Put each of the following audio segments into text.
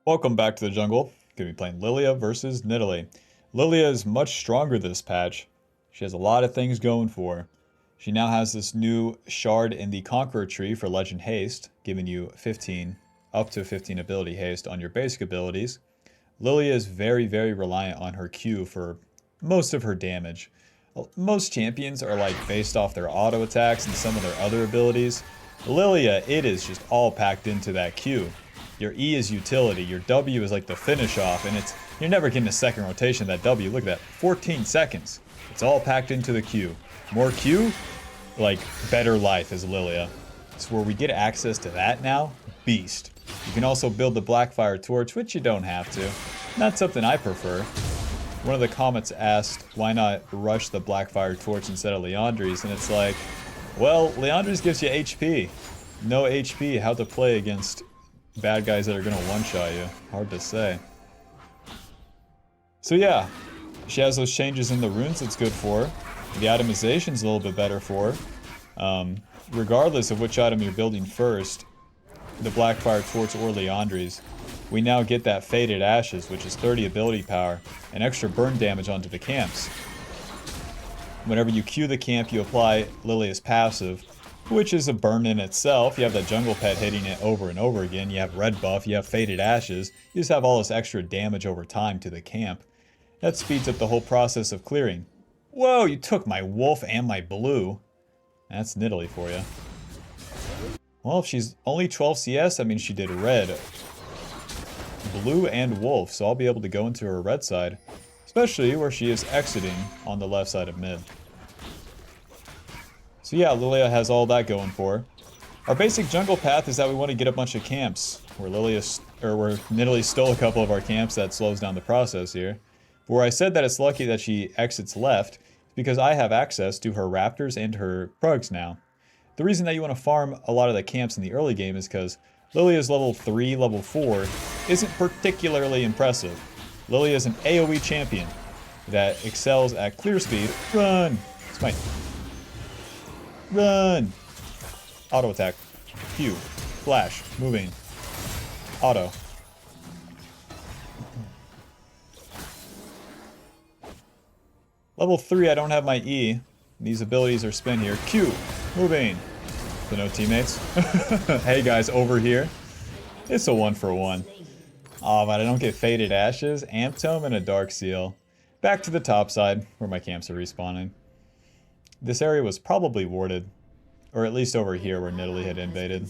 Welcome back to the jungle. Gonna be playing Lillia versus Nidalee. Lillia is much stronger this patch. She has a lot of things going for her. She now has this new shard in the Conqueror tree for Legend Haste, giving you 15, up to 15 ability haste on your basic abilities. Lillia is very reliant on her Q for most of her damage. Most champions are like based off their auto attacks and some of their other abilities. Lillia, it is just all packed into that Q. Your E is utility, your W is like the finish off, and you're never getting a second rotation of that W. Look at that, 14 seconds. It's all packed into the Q. More Q, like better life as Lillia. So where we get access to that now, beast. You can also build the Blackfire Torch, which you don't have to. Not something I prefer. One of the comments asked, why not rush the Blackfire Torch instead of Liandry's? And it's like, well, Liandry's gives you HP. No HP, how to play against bad guys that are going to one-shot you. Hard to say. So yeah, she has those changes in the runes that's good for her. The itemization's a little bit better for her. Regardless of which item you're building first, the Blackfire Torch or Liandry's, we now get that Faded Ashes, which is 30 ability power, and extra burn damage onto the camps. Whenever you Q the camp, you apply Lillia's passive, which is a burn in itself. You have that jungle pet hitting it over and over again. You have red buff, you have Faded Ashes. You just have all this extra damage over time to the camp. That speeds up the whole process of clearing. Whoa, you took my wolf and my blue. That's Nidalee for you. Well, if she's only 12 CS, that means she did red, blue, and wolf, so I'll be able to go into her red side, especially where she is exiting on the left side of mid. So yeah, Lillia has all that going for her. Our basic jungle path is that we want to get a bunch of camps, where Nidalee stole a couple of our camps. That slows down the process here. But where I said that it's lucky that she exits left, because I have access to her raptors and her prugs now. The reason that you want to farm a lot of the camps in the early game is because Lillia's level 3, level 4 isn't particularly impressive. Lillia is an AoE champion that excels at clear speed. Run! Smite. Run! Auto attack. Q. Flash. Moving. Auto. Level 3, I don't have my E. These abilities are spin here. Q. Moving. So no teammates. Hey guys, over here. It's a 1-for-1. Oh, but I don't get Faded Ashes, Amp Tome, and a Dark Seal. Back to the top side, where my camps are respawning. This area was probably warded. Or at least over here where Nidalee had invaded.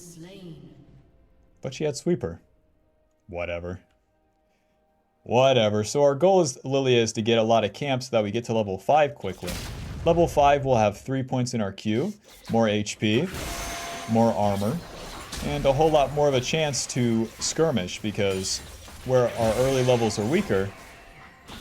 But she had Sweeper. Whatever. Whatever. So our goal is, Lillia, is to get a lot of camps so that we get to level 5 quickly. Level 5 will have 3 points in our Q, more HP, more armor, and a whole lot more of a chance to skirmish, because where our early levels are weaker,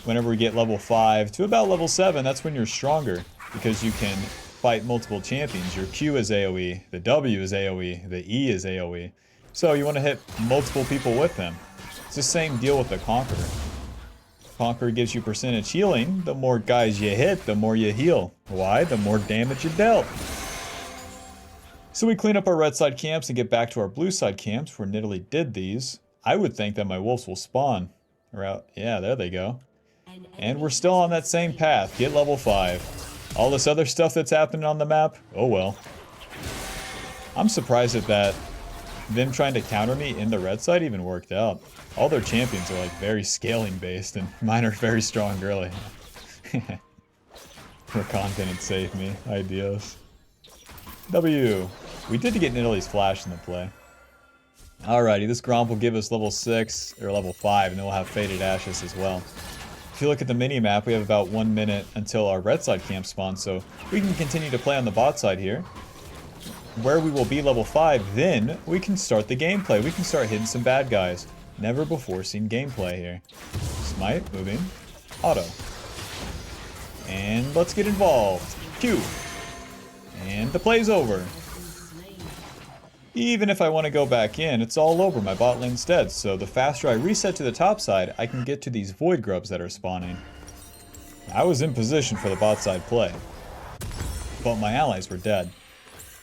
whenever we get level 5 to about level 7, that's when you're stronger, because you can fight multiple champions. Your Q is AoE, the W is AoE, the E is AoE. So you want to hit multiple people with them. It's the same deal with the Conqueror. Conqueror gives you percentage healing. The more guys you hit, the more you heal. Why? The more damage you dealt. So we clean up our red side camps and get back to our blue side camps where Nidalee did these. I would think that my wolves will spawn. Yeah, there they go. And we're still on that same path. Get level 5. All this other stuff that's happening on the map, oh well. I'm surprised that them trying to counter me in the red side even worked out. All their champions are like very scaling based, and mine are very strong early. Rakan didn't save me. Ideas. W. We did get Nidalee's flash in the play. Alrighty, this Gromp will give us level 6 or level 5, and then we'll have Faded Ashes as well. If you look at the mini-map, we have about 1 minute until our red side camp spawns, so we can continue to play on the bot side here. Where we will be level 5, then we can start the gameplay. We can start hitting some bad guys. Never before seen gameplay here. Smite, moving, auto. And let's get involved. Q. And the play's over. Even if I want to go back in, it's all over. My bot lane's dead, so the faster I reset to the top side, I can get to these void grubs that are spawning. I was in position for the bot side play, but my allies were dead.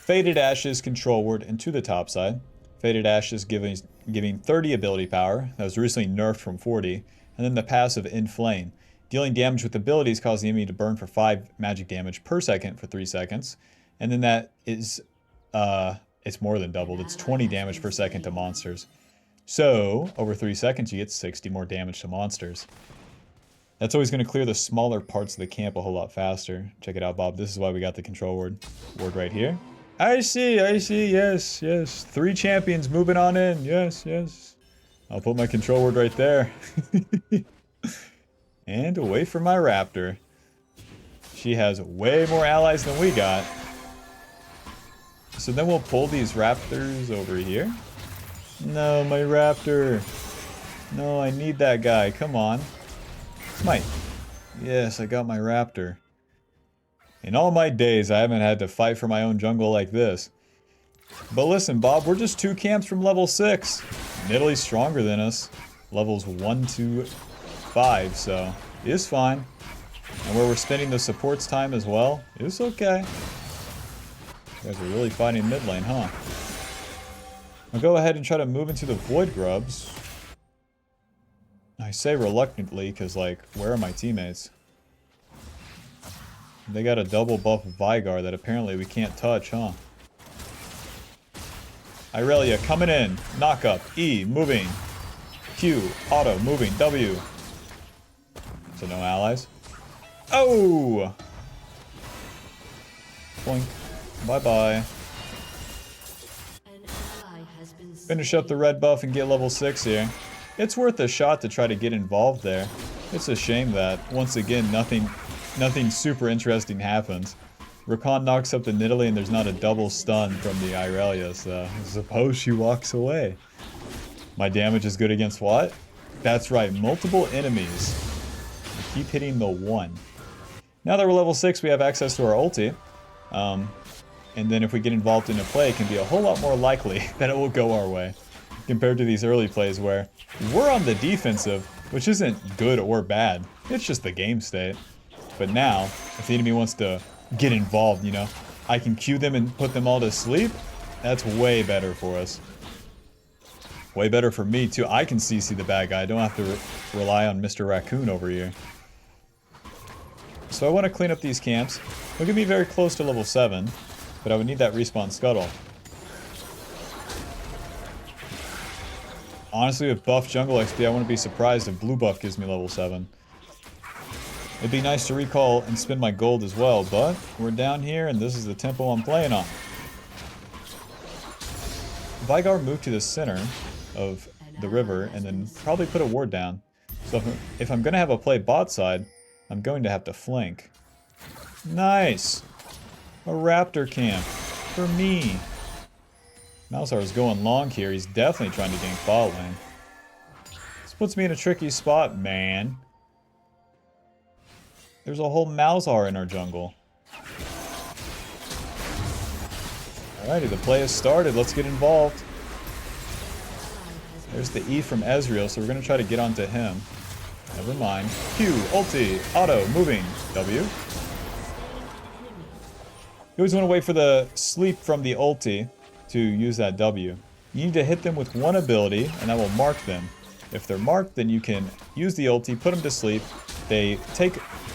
Faded Ashes control ward into the top side. Faded Ashes giving 30 ability power. That was recently nerfed from 40. And then the passive Inflame. Dealing damage with abilities causes the enemy to burn for 5 magic damage per second for 3 seconds. And then that is, it's more than doubled. It's 20 damage per second to monsters. So, over 3 seconds, you get 60 more damage to monsters. That's always going to clear the smaller parts of the camp a whole lot faster. Check it out, Bob. This is why we got the control word right here. I see, yes, yes. 3 champions moving on in, yes, yes. I'll put my control word right there. And away from my raptor. She has way more allies than we got. So then we'll pull these raptors over here. No, my raptor. No, I need that guy. Come on. Smite. Yes, I got my raptor. In all my days, I haven't had to fight for my own jungle like this. But listen, Bob, we're just 2 camps from level 6. Italy's stronger than us. Levels 1 to 5, so it's fine. And where we're spending the support's time as well, it's okay. You guys are really fighting mid lane, huh? I'll go ahead and try to move into the Void Grubs. I say reluctantly, because, like, where are my teammates? They got a double buff Vigar that apparently we can't touch, huh? Irelia coming in. Knock up. E, moving. Q, auto, moving. W. So no allies. Oh! Boink. Bye-bye. Finish up the red buff and get level 6 here. It's worth a shot to try to get involved there. It's a shame that, once again, nothing super interesting happens. Rakan knocks up the Nidalee and there's not a double stun from the Irelia, so I suppose she walks away. My damage is good against what? That's right, multiple enemies. I keep hitting the 1. Now that we're level 6, we have access to our ulti. And then if we get involved in a play, it can be a whole lot more likely that it will go our way. Compared to these early plays where we're on the defensive, which isn't good or bad. It's just the game state. But now, if the enemy wants to get involved, you know, I can cue them and put them all to sleep. That's way better for us. Way better for me, too. I can CC the bad guy. I don't have to rely on Mr. Raccoon over here. So I want to clean up these camps. We're going to be very close to level 7, but I would need that respawn scuttle. Honestly, with buff jungle XP, I wouldn't be surprised if blue buff gives me level 7. It'd be nice to recall and spend my gold as well, but we're down here and this is the tempo I'm playing on. Vigar moved to the center of the river and then probably put a ward down. So if I'm going to have a play bot side, I'm going to have to flank. Nice! A raptor camp. For me. Malzar's going long here. He's definitely trying to gank bot lane. This puts me in a tricky spot, man. There's a whole Malzar in our jungle. Alrighty, the play has started. Let's get involved. There's the E from Ezreal, so we're going to try to get onto him. Never mind. Q, ulti, auto, moving. W. You always want to wait for the sleep from the ulti to use that W. You need to hit them with one ability, and that will mark them. If they're marked, then you can use the ulti, put them to sleep. They take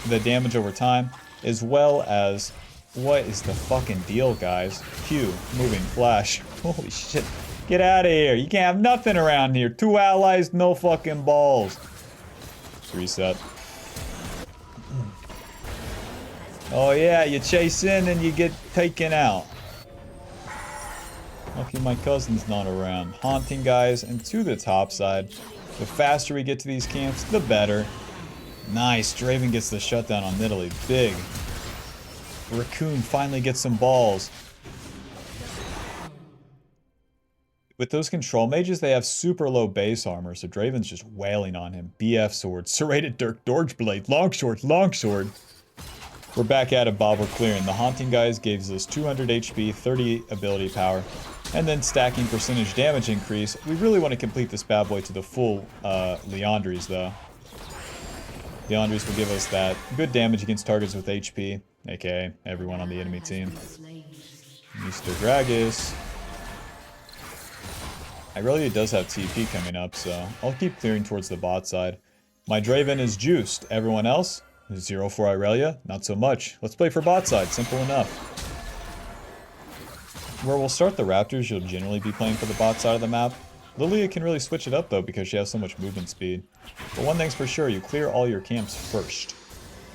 the damage over time, as well as... What is the fucking deal, guys? Q, moving, flash. Holy shit. Get out of here. You can't have nothing around here. 2 allies, no fucking balls. Reset. Oh yeah, you chase in and you get taken out. Lucky my cousin's not around. Haunting guys, and to the top side. The faster we get to these camps, the better. Nice, Draven gets the shutdown on Nidalee. Big. Raccoon finally gets some balls. With those control mages, they have super low base armor, so Draven's just wailing on him. BF sword, serrated Dirk, Dorge blade, longsword, longsword. We're back at it, Bob, we're clearing. The Haunting guys gives us 200 HP, 30 ability power, and then stacking percentage damage increase. We really want to complete this bad boy to the full Liandry's, though. Liandry's will give us that good damage against targets with HP, aka everyone on the enemy team. Mr. Gragas. Irelia does have TP coming up, so I'll keep clearing towards the bot side. My Draven is juiced. Everyone else? 0 for Irelia? Not so much. Let's play for bot side. Simple enough. Where we'll start the Raptors, you'll generally be playing for the bot side of the map. Lillia can really switch it up though because she has so much movement speed. But one thing's for sure, you clear all your camps first.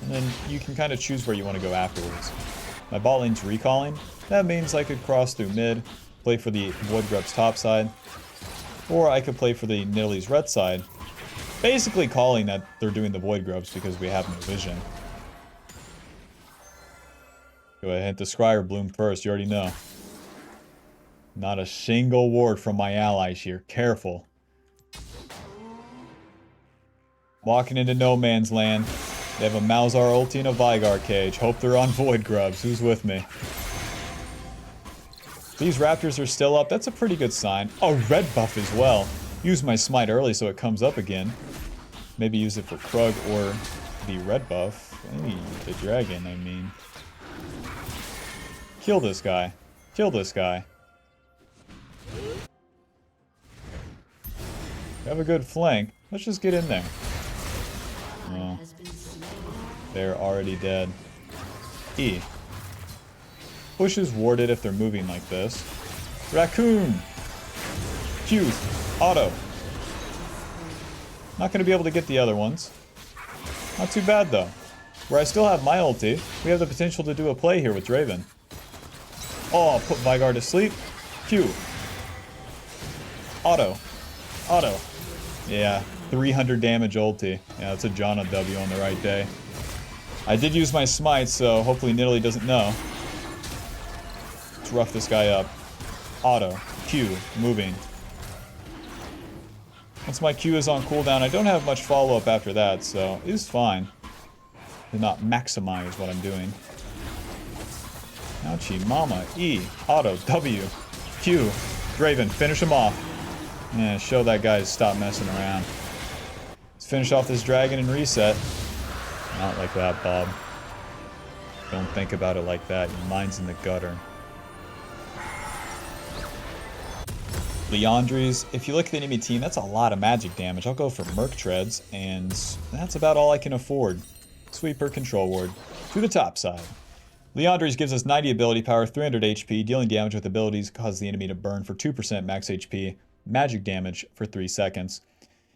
And then you can kind of choose where you want to go afterwards. My bot lane's recalling. That means I could cross through mid, play for the Void Grub's top side. Or I could play for the Nidalee's red side. Basically calling that they're doing the Void Grubs because we have no vision. Go ahead, hit the Scryer Bloom first, you already know. Not a single ward from my allies here. Careful. Walking into no man's land. They have a Malzahar ulti and a Veigar cage. Hope they're on Void Grubs. Who's with me? These Raptors are still up. That's a pretty good sign. Oh, red buff as well. Use my smite early so it comes up again. Maybe use it for Krug or the red buff. Hey, the dragon, I mean. Kill this guy. Kill this guy. We have a good flank. Let's just get in there. Oh. They're already dead. E. Push is warded if they're moving like this. Raccoon! Q. Auto. Not going to be able to get the other ones. Not too bad though. Where I still have my ulti, we have the potential to do a play here with Draven. Oh, I'll put Veigar to sleep. Q. Auto. Auto. Yeah, 300 damage ulti. Yeah, that's a Janna W on the right day. I did use my smite, so hopefully Nidalee doesn't know. Let's rough this guy up. Auto. Q. Moving. Once my Q is on cooldown, I don't have much follow-up after that, so it's fine. Did not maximize what I'm doing. Ouchie, mama. E. Auto. W. Q. Draven. Finish him off. Yeah, show that guy to stop messing around. Let's finish off this dragon and reset. Not like that, Bob. Don't think about it like that. Your mind's in the gutter. Liandry's, if you look at the enemy team, that's a lot of magic damage. I'll go for Merc Treads, and that's about all I can afford. Sweeper, Control Ward, to the top side. Liandry's gives us 90 ability power, 300 HP, dealing damage with abilities causes the enemy to burn for 2% max HP, magic damage for 3 seconds,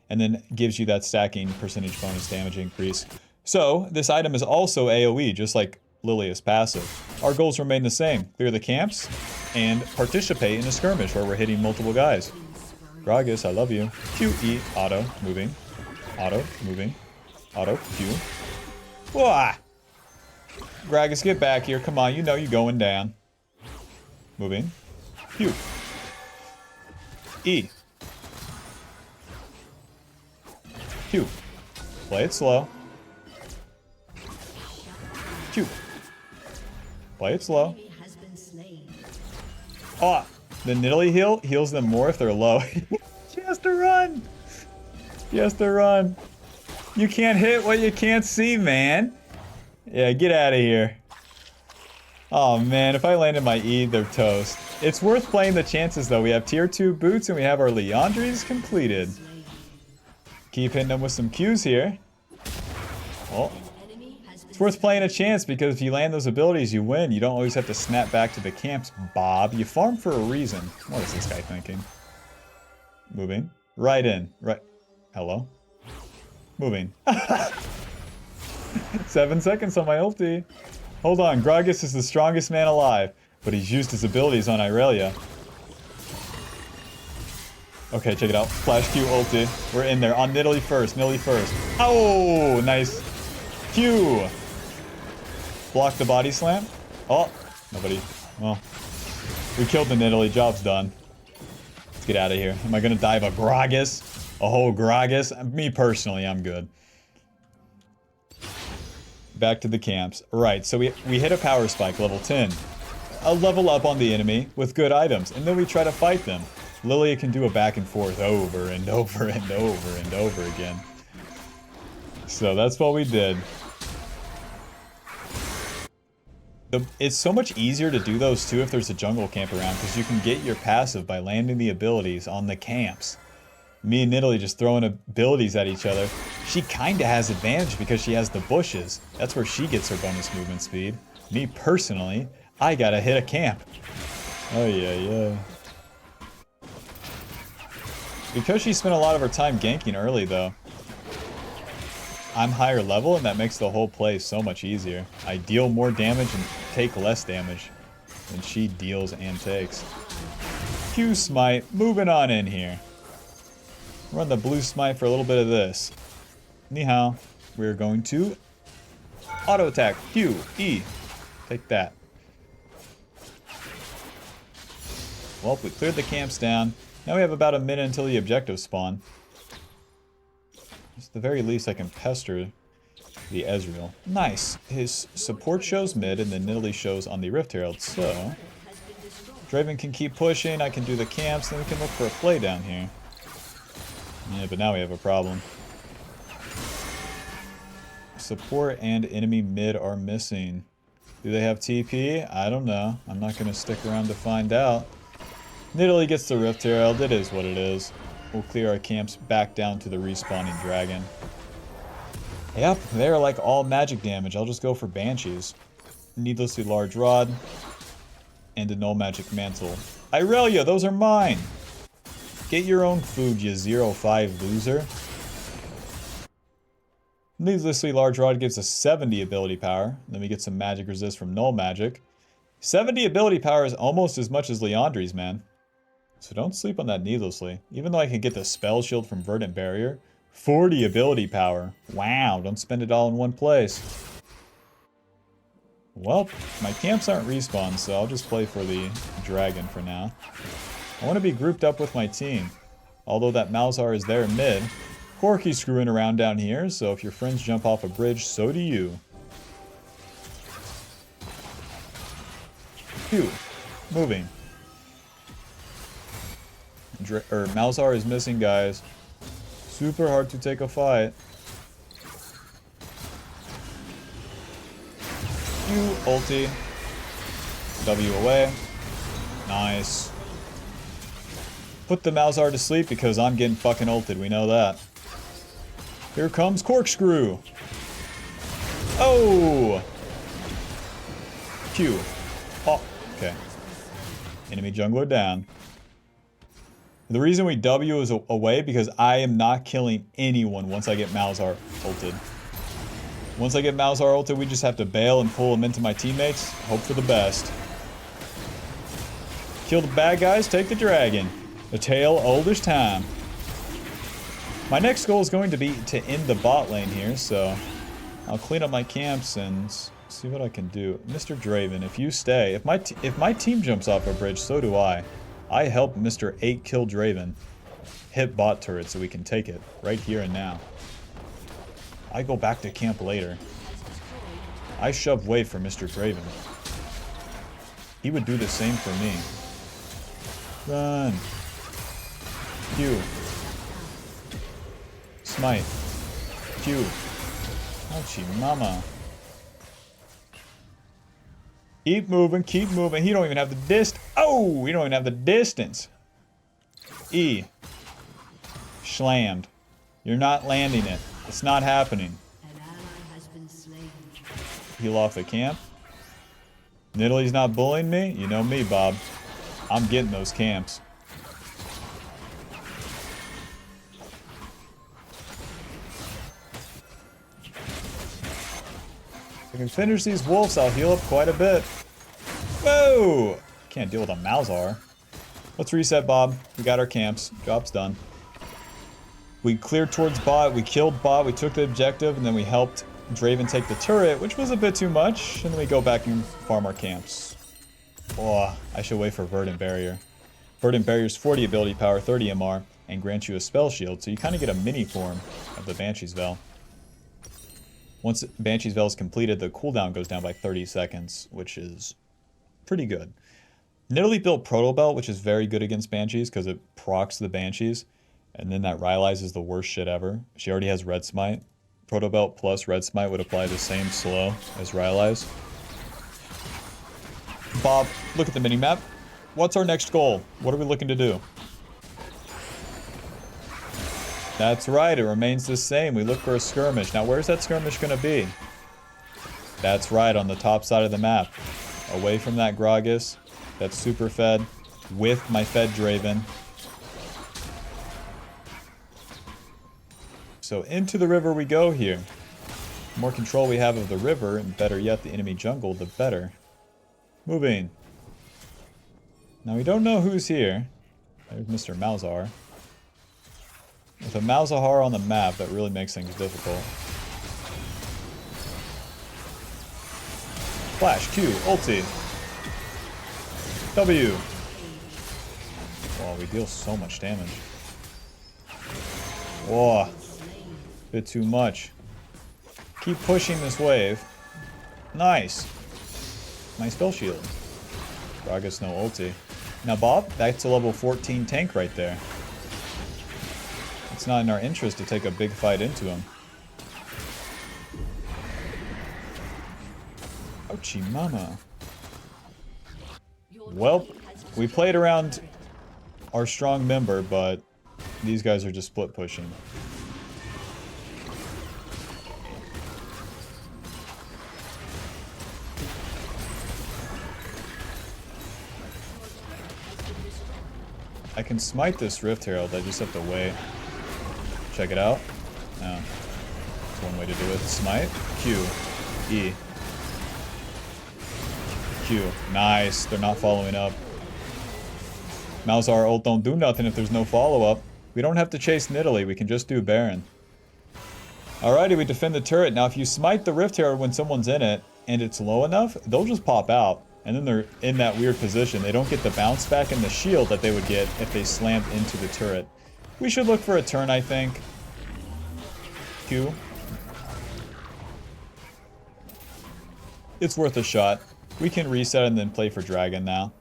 and then gives you that stacking percentage bonus damage increase. So, this item is also AoE, just like Lillia's passive. Our goals remain the same, clear the camps, and participate in a skirmish where we're hitting multiple guys. Gragas, I love you. Q, E, auto, moving. Auto, moving. Auto, Q. Wah! Gragas, get back here. Come on, you know you're going down. Moving. Q. E. Q. Play it slow. Q. Play it slow. Oh, the Nidalee heal heals them more if they're low. She has to run. She has to run. You can't hit what you can't see, man. Yeah, get out of here. Oh man, if I landed my E, they're toast. It's worth playing the chances though. We have tier 2 boots and we have our Liandry's completed. Keep hitting them with some Qs here. Oh. It's worth playing a chance because if you land those abilities, you win. You don't always have to snap back to the camps, Bob. You farm for a reason. What is this guy thinking? Moving. Right in. Right. Hello? Moving. 7 seconds on my ulti. Hold on. Gragas is the strongest man alive, but he's used his abilities on Irelia. Okay, check it out. Flash Q ulti. We're in there. On Nidalee first. Nidalee first. Oh, nice. Q. Block the body slam. Oh, nobody. Well, we killed the Nidalee. Job's done. Let's get out of here. Am I going to dive a Gragas? A whole Gragas? Me personally, I'm good. Back to the camps. Right, so we hit a power spike, level 10. A level up on the enemy with good items, and then we try to fight them. Lillia can do a back and forth over and over and over and over again. So that's what we did. It's so much easier to do those too if there's a jungle camp around, because you can get your passive by landing the abilities on the camps. Me and Italy just throwing abilities at each other. She kind of has advantage because she has the bushes. That's where she gets her bonus movement speed. Me personally, I gotta hit a camp. Oh yeah. Because she spent a lot of her time ganking early though, I'm higher level and that makes the whole play so much easier. I deal more damage and take less damage than she deals and takes. Q smite, moving on in here. Run the blue smite for a little bit of this. Ni hao. We're going to auto attack. Q, E. Take that. Well, we cleared the camps down. Now we have about a minute until the objectives spawn. At the very least, I can pester the Ezreal. Nice. His support shows mid, and then Nidalee shows on the Rift Herald. So, Draven can keep pushing. I can do the camps, then we can look for a play down here. Yeah, but now we have a problem. Support and enemy mid are missing. Do they have TP? I don't know. I'm not going to stick around to find out. Nidalee gets the Rift Herald. It is what it is. We'll clear our camps back down to the respawning dragon. Yep, they're like all magic damage. I'll just go for Banshees. Needlessly large rod. And a null magic mantle. Irelia, those are mine! Get your own food, you 0-5 loser. Needlessly large rod gives us 70 ability power. Then we get some magic resist from null magic. 70 ability power is almost as much as Liandry's, man. So don't sleep on that needlessly. Even though I can get the spell shield from Verdant Barrier. 40 ability power. Wow, don't spend it all in one place. Well, my camps aren't respawned, so I'll just play for the dragon for now. I want to be grouped up with my team. Although that Malzahar is there mid. Corky's screwing around down here, so if your friends jump off a bridge, so do you. Q. Moving. Malzahar is missing, guys. Super hard to take a fight. Q, ulti. W away. Nice. Put the Malzahar to sleep because I'm getting fucking ulted, we know that. Here comes Corkscrew. Oh! Q. Oh, okay. Enemy jungler down. The reason we W is away because I am not killing anyone once I get Malzahar ulted. Once I get Malzahar ulted, we just have to bail and pull him into my teammates. Hope for the best. Kill the bad guys, take the dragon. The tale old as time. My next goal is going to be to end the bot lane here, so I'll clean up my camps and see what I can do. Mr. Draven, if you stay, if my team jumps off a bridge, so do I. I help Mr. 8-kill Draven hit bot turret so we can take it right here and now. I go back to camp later. I shove way for Mr. Draven. He would do the same for me. Run. Q. Smite. Q. Ouchie mama. Keep moving, keep moving. He don't even have the distance. Oh, we don't even have the distance. E. Slammed. You're not landing it. It's not happening. Heal off the camp. Nidalee's not bullying me? You know me, Bob. I'm getting those camps. If I can finish these wolves, I'll heal up quite a bit. Whoa! Can't deal with a Malzahar. Let's reset, Bob. We got our camps. Job's done. We cleared towards bot, we killed bot, we took the objective, and then we helped Draven take the turret, which was a bit too much, and then we go back and farm our camps. Oh, I should wait for Verdant Barrier. Verdant Barrier's 40 ability power, 30 MR, and grants you a spell shield, so you kind of get a mini form of the Banshee's Veil. Once Banshee's Veil is completed, the cooldown goes down by 30 seconds, which is pretty good. Nidalee built Proto Belt, which is very good against Banshees because it procs the Banshees. And then that Rylai's is the worst shit ever. She already has Red Smite. Proto Belt plus Red Smite would apply the same slow as Rylai's. Bob, look at the mini-map. What's our next goal? What are we looking to do? That's right, it remains the same. We look for a skirmish. Now, where's that skirmish going to be? That's right, on the top side of the map. Away from that Gragas. That's super fed. With my fed Draven. So into the river we go here. The more control we have of the river, and better yet, the enemy jungle, the better. Moving. Now we don't know who's here. There's Mr. Malzahar. With a Malzahar on the map, that really makes things difficult. Flash, Q, ulti. W. Wow, we deal so much damage. Whoa. Bit too much. Keep pushing this wave. Nice. My spell shield. Gragas no ulti. Now Bob, that's a level 14 tank right there. It's not in our interest to take a big fight into him. Ouchie mama. Well, we played around our strong member, but these guys are just split pushing. I can smite this Rift Herald, I just have to wait. Check it out. No. That's one way to do it. Smite. Q. E. Q. Nice. They're not following up. Malzahar ult don't do nothing if there's no follow-up. We don't have to chase Nidalee. We can just do Baron. Alrighty, we defend the turret. Now, if you smite the Rift Herald when someone's in it, and it's low enough, they'll just pop out. And then they're in that weird position. They don't get the bounce back and the shield that they would get if they slammed into the turret. We should look for a turn, I think. Q. It's worth a shot. We can reset and then play for Dragon now.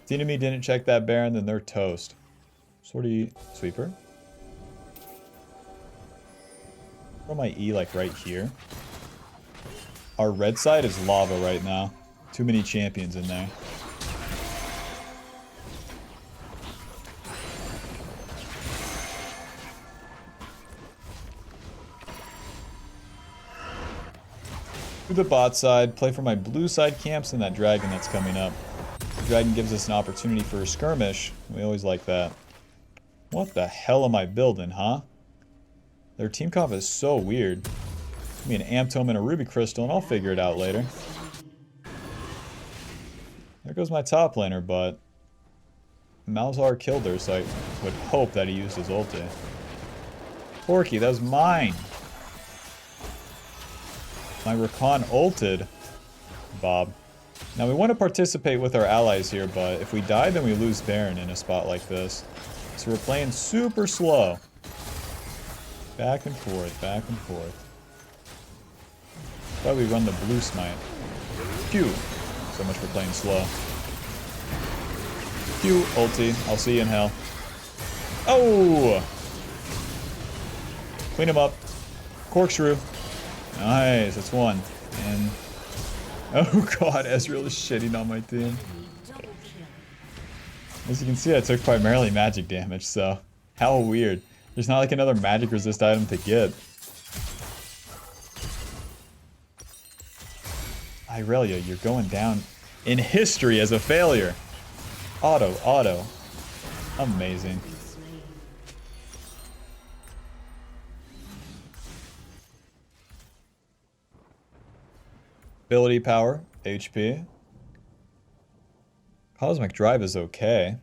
If the enemy didn't check that Baron, then they're toast. Sortie Sweeper. Throw my E like right here. Our red side is lava right now. Too many champions in there. To the bot side, play for my blue side camps and that dragon that's coming up. The dragon gives us an opportunity for a skirmish. We always like that. What the hell am I building, huh? Their team comp is so weird. Give me an Amp Tome and a Ruby Crystal and I'll figure it out later. There goes my top laner, but Malzahar killed her, so I would hope that he used his ulti. Porky, that was mine! My Rakan ulted. Bob. Now we want to participate with our allies here, but if we die, then we lose Baron in a spot like this. So we're playing super slow. Back and forth, back and forth. That's why we run the blue smite. Q. So much for playing slow. Q, ulti. I'll see you in hell. Oh! Clean him up. Corkscrew. Nice, that's one. And oh god, Ezreal is shitting on my team. As you can see, I took primarily magic damage, so how weird. There's not like another magic resist item to get. Irelia, you're going down in history as a failure. Auto. Amazing. Ability power, HP. Cosmic Drive is okay.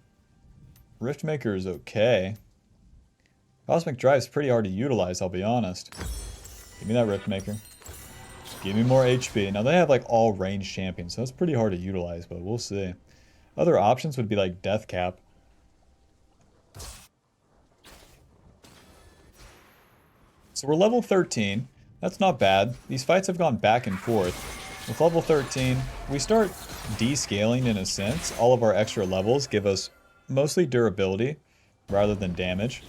Riftmaker is okay. Cosmic Drive is pretty hard to utilize, I'll be honest. Give me that Riftmaker. Give me more HP. Now they have like all ranged champions, so that's pretty hard to utilize, but we'll see. Other options would be like Death Cap. So we're level 13. That's not bad. These fights have gone back and forth. With level 13, we start descaling in a sense. All of our extra levels give us mostly durability rather than damage.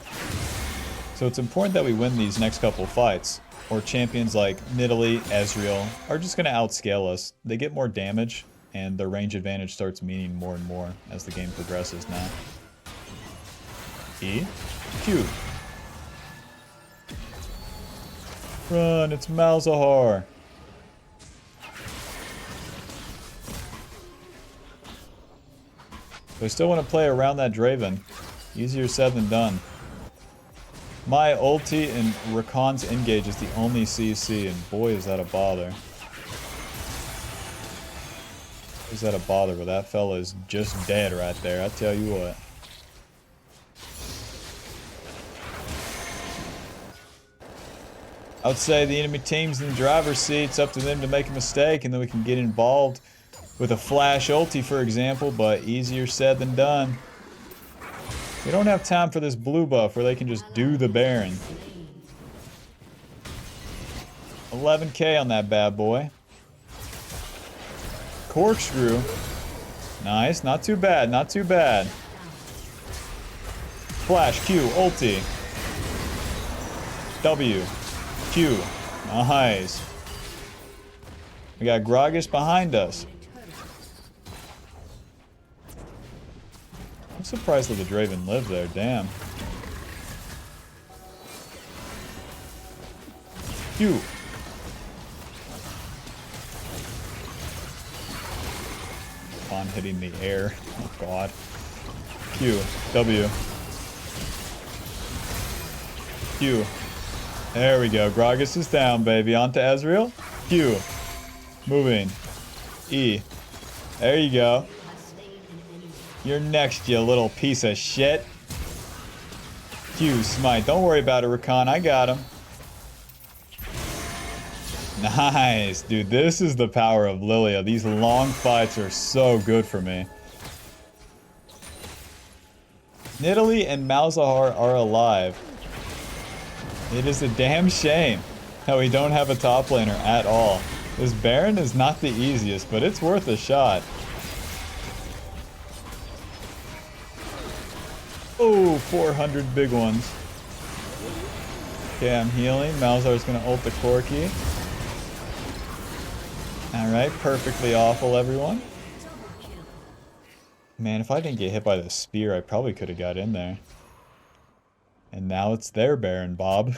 So it's important that we win these next couple fights, or champions like Nidalee, Ezreal are just going to outscale us. They get more damage, and the range advantage starts meaning more and more as the game progresses now. E, Q. Run, it's Malzahar. I still want to play around that Draven. Easier said than done. My ulti and Rakan's engage is the only CC, and boy is that a bother. Is that a bother, but that fella is just dead right there, I tell you what. I would say the enemy team's in the driver's seat. It's up to them to make a mistake, and then we can get involved with a flash ulti, for example, but easier said than done. We don't have time for this blue buff where they can just do the Baron. 11k on that bad boy. Corkscrew. Nice, not too bad, not too bad. Flash, Q, ulti. W, Q. Nice. We got Gragas behind us. I'm surprised that the Draven lived there, damn. Q. On hitting the air. Oh god. Q. W. Q. There we go. Gragas is down, baby. On to Ezreal. Q. Moving. E. There you go. You're next, you little piece of shit. Q, smite. Don't worry about it, Rakan. I got him. Nice. Dude, this is the power of Lillia. These long fights are so good for me. Nidalee and Malzahar are alive. It is a damn shame how we don't have a top laner at all. This Baron is not the easiest, but it's worth a shot. Oh, 400 big ones. Okay, I'm healing. Malzahar's gonna ult the Corki. Alright, perfectly awful, everyone. Man, if I didn't get hit by the spear, I probably could have got in there. And now it's their Baron, Bob.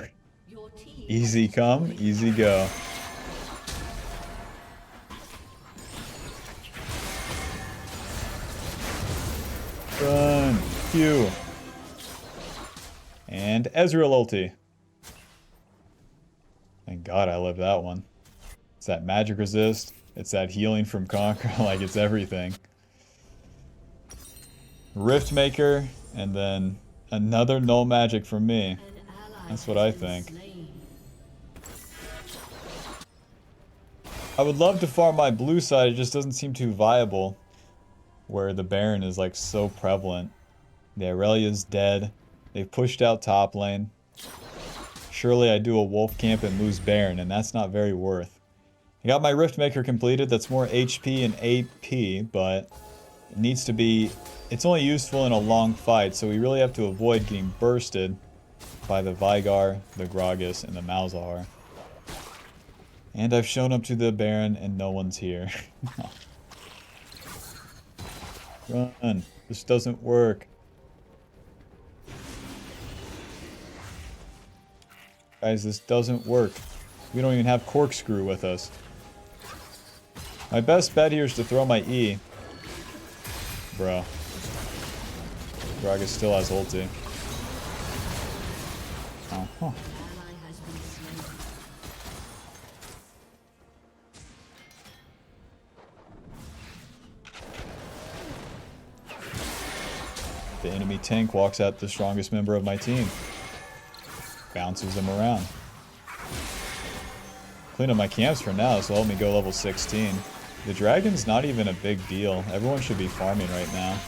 Easy come, easy go. Run, Q. And Ezreal ulti. Thank God I lived that one. It's that magic resist. It's that healing from Conquer. Like, it's everything. Rift Maker, and then another null magic from me. That's what I think. I would love to farm my blue side, it just doesn't seem too viable. Where the Baron is like so prevalent. The Aurelia's dead. They've pushed out top lane. Surely I do a wolf camp and lose Baron, and that's not very worth. I got my Rift Maker completed, that's more HP and AP, but it needs to be... It's only useful in a long fight, so we really have to avoid getting bursted by the Veigar, the Gragas, and the Malzahar. And I've shown up to the Baron and no one's here. Run. This doesn't work. Guys, this doesn't work. We don't even have Corkscrew with us. My best bet here is to throw my E. Bro. Gragas still has ulti. Uh-huh. The enemy tank walks out the strongest member of my team. Bounces them around. Clean up my camps for now, so help me go level 16. The dragon's not even a big deal. Everyone should be farming right now.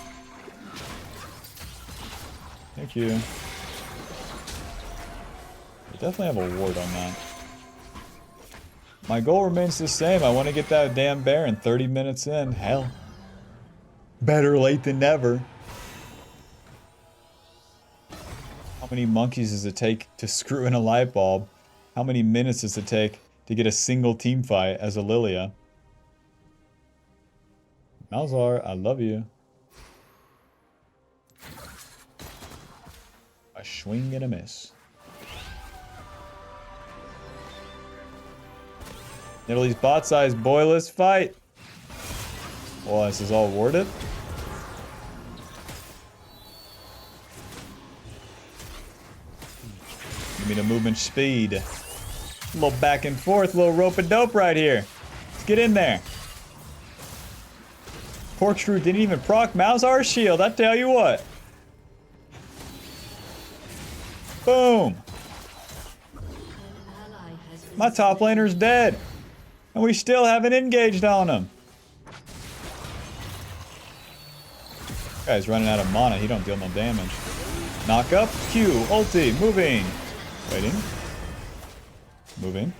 Thank you. I definitely have a ward on that. My goal remains the same. I want to get that damn Baron 30 minutes in. Hell. Better late than never. How many monkeys does it take to screw in a light bulb? How many minutes does it take to get a single team fight as a Lillia? Malzahar, I love you. A swing and a miss. Italy's bot size, boy, let's fight. Well, this is all warded. Give me the movement speed. A little back and forth, a little rope and dope right here. Let's get in there. Corkscrew didn't even proc Malzahar's shield, I tell you what. Boom. My top laner's dead. And we still haven't engaged on him. Guy's running out of mana, he don't deal no damage. Knock up, Q, ulti, moving. Waiting. Moving.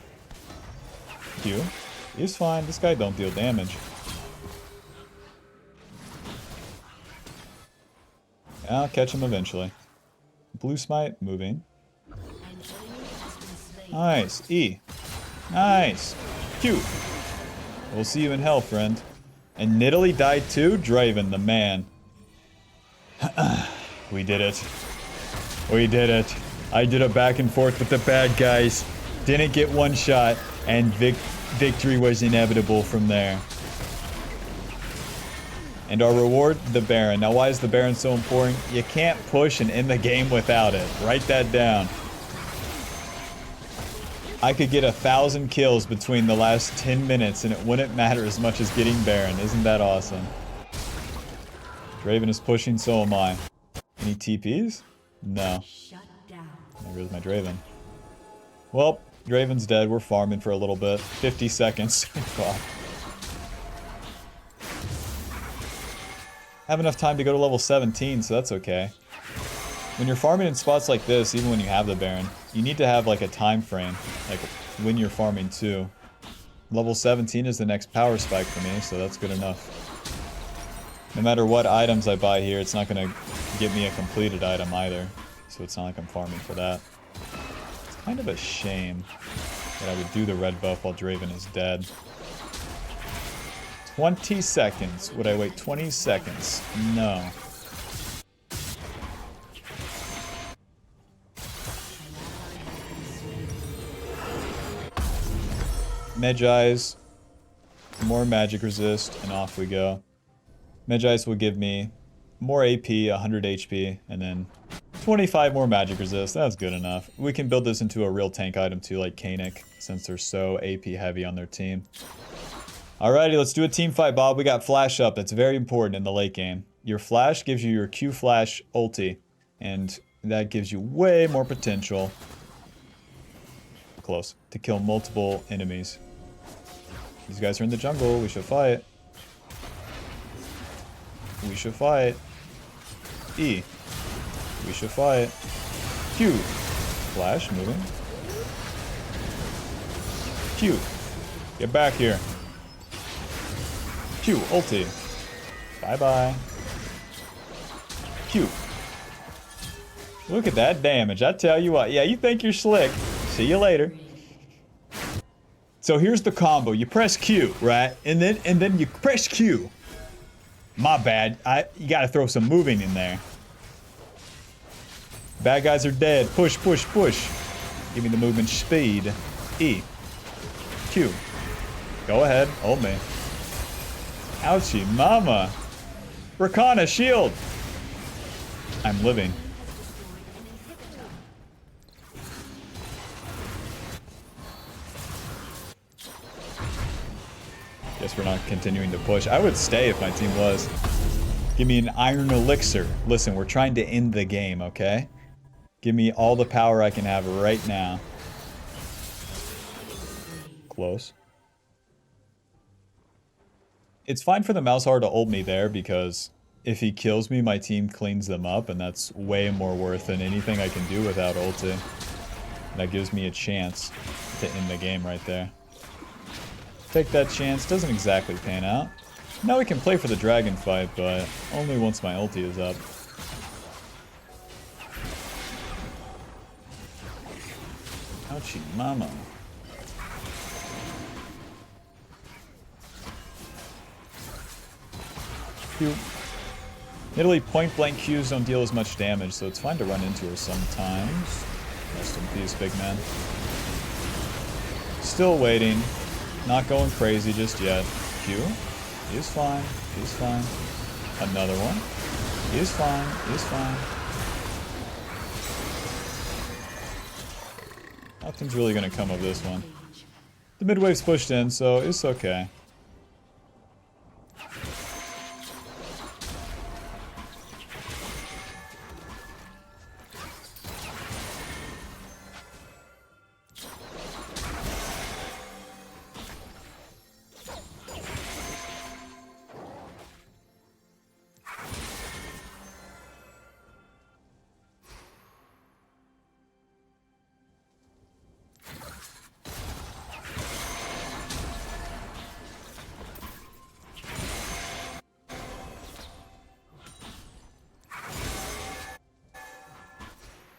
Q. He's fine, this guy don't deal damage. I'll catch him eventually. Blue smite, moving. Nice, E. Nice. Q. We'll see you in hell, friend. And Nidalee died too? Draven, the man. We did it. We did it. I did a back and forth with the bad guys. Didn't get one shot, and victory was inevitable from there. And our reward, the Baron. Now why is the Baron so important? You can't push and end the game without it. Write that down. I could get 1,000 kills between the last 10 minutes and it wouldn't matter as much as getting Baron. Isn't that awesome? Draven is pushing, so am I. Any TPs? No. There goes my Draven. Well, Draven's dead. We're farming for a little bit. 50 seconds. God. Have enough time to go to level 17, so that's okay. When you're farming in spots like this, even when you have the Baron, you need to have like a time frame, like when you're farming too. Level 17 is the next power spike for me, so that's good enough. No matter what items I buy here, it's not going to give me a completed item either, so it's not like I'm farming for that. It's kind of a shame that I would do the red buff while Draven is dead. 20 seconds. Would I wait 20 seconds? No. Medjai's, more magic resist, and off we go. Medjai's will give me more AP, 100 HP, and then 25 more magic resist. That's good enough. We can build this into a real tank item too, like Kanik, since they're so AP heavy on their team. Alrighty, let's do a team fight, Bob. We got flash up. That's very important in the late game. Your flash gives you your Q flash ulti, and that gives you way more potential. Close. To kill multiple enemies. These guys are in the jungle. We should fight. We should fight. E. We should fight. Q. Flash, moving. Q. Get back here. Q, ulti. Bye-bye. Q. Look at that damage. I tell you what. Yeah, you think you're slick. See you later. So here's the combo. You press Q, right? And then you press Q. My bad. You gotta throw some moving in there. Bad guys are dead. Push, push, push. Give me the movement speed. E. Q. Go ahead. Hold me. Ouchie, mama. Rakana, shield. I'm living. Guess we're not continuing to push. I would stay if my team was. Give me an iron elixir. Listen, we're trying to end the game, okay? Give me all the power I can have right now. Close. It's fine for the Malzahar to ult me there because if he kills me, my team cleans them up, and that's way more worth than anything I can do without ulti. That gives me a chance to end the game right there. Take that chance. Doesn't exactly pan out. Now we can play for the dragon fight, but only once my ulti is up. Ouchie mama. Q. Italy point-blank Qs don't deal as much damage, so it's fine to run into her sometimes. Rest in peace, big man. Still waiting. Not going crazy just yet. Q. He's fine. He's fine. Another one. He's fine. He's fine. Nothing's really going to come of this one. The mid-wave's pushed in, so it's okay.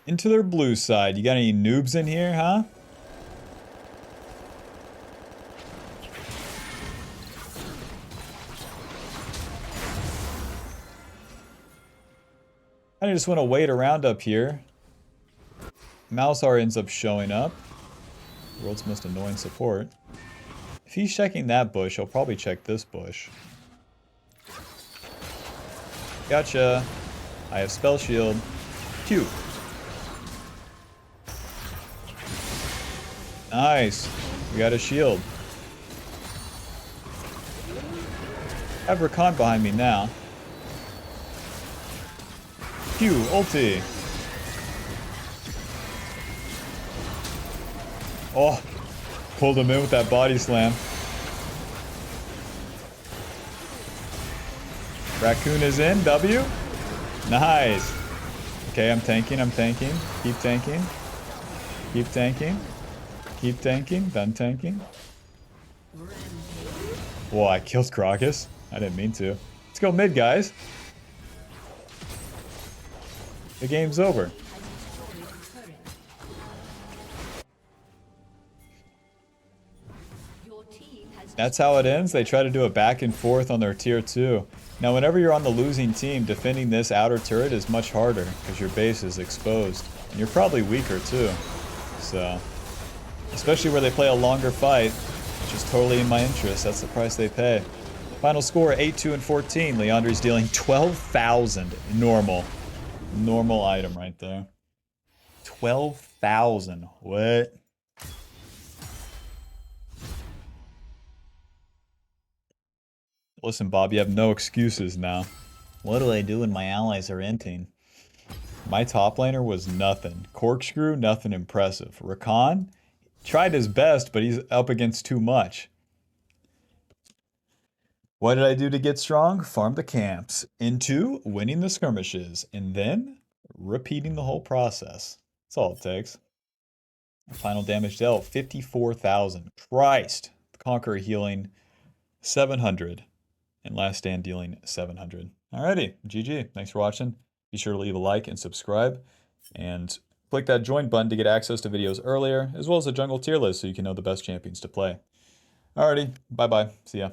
Into their blue side. You got any noobs in here, huh? I just want to wait around up here. Malzahar ends up showing up. World's most annoying support. If he's checking that bush, he'll probably check this bush. Gotcha. I have spell shield. Q. Nice. We got a shield. I have Rakan behind me now. Q, ulti. Oh, pulled him in with that body slam. Raccoon is in, W. Nice. Okay, I'm tanking, I'm tanking. Keep tanking. Keep tanking. Keep tanking, done tanking. Whoa, I killed Crocus. I didn't mean to. Let's go mid, guys. The game's over. That's how it ends. They try to do a back and forth on their tier 2. Now, whenever you're on the losing team, defending this outer turret is much harder because your base is exposed. And you're probably weaker too. So, especially where they play a longer fight, which is totally in my interest. That's the price they pay. Final score, 8-2 and 14. Leandri's dealing 12,000 normal. Normal item right there. 12,000. What? Listen, Bob, you have no excuses now. What do I do when my allies are inting? My top laner was nothing. Corkscrew, nothing impressive. Rakan tried his best, but he's up against too much. What did I do to get strong? Farm the camps. Into winning the skirmishes. And then repeating the whole process. That's all it takes. Final damage dealt, 54,000. Christ. The Conqueror healing 700. And Last Stand dealing 700. Alrighty, GG. Thanks for watching. Be sure to leave a like and subscribe. And click that join button to get access to videos earlier, as well as a jungle tier list so you can know the best champions to play. Alrighty, bye-bye. See ya.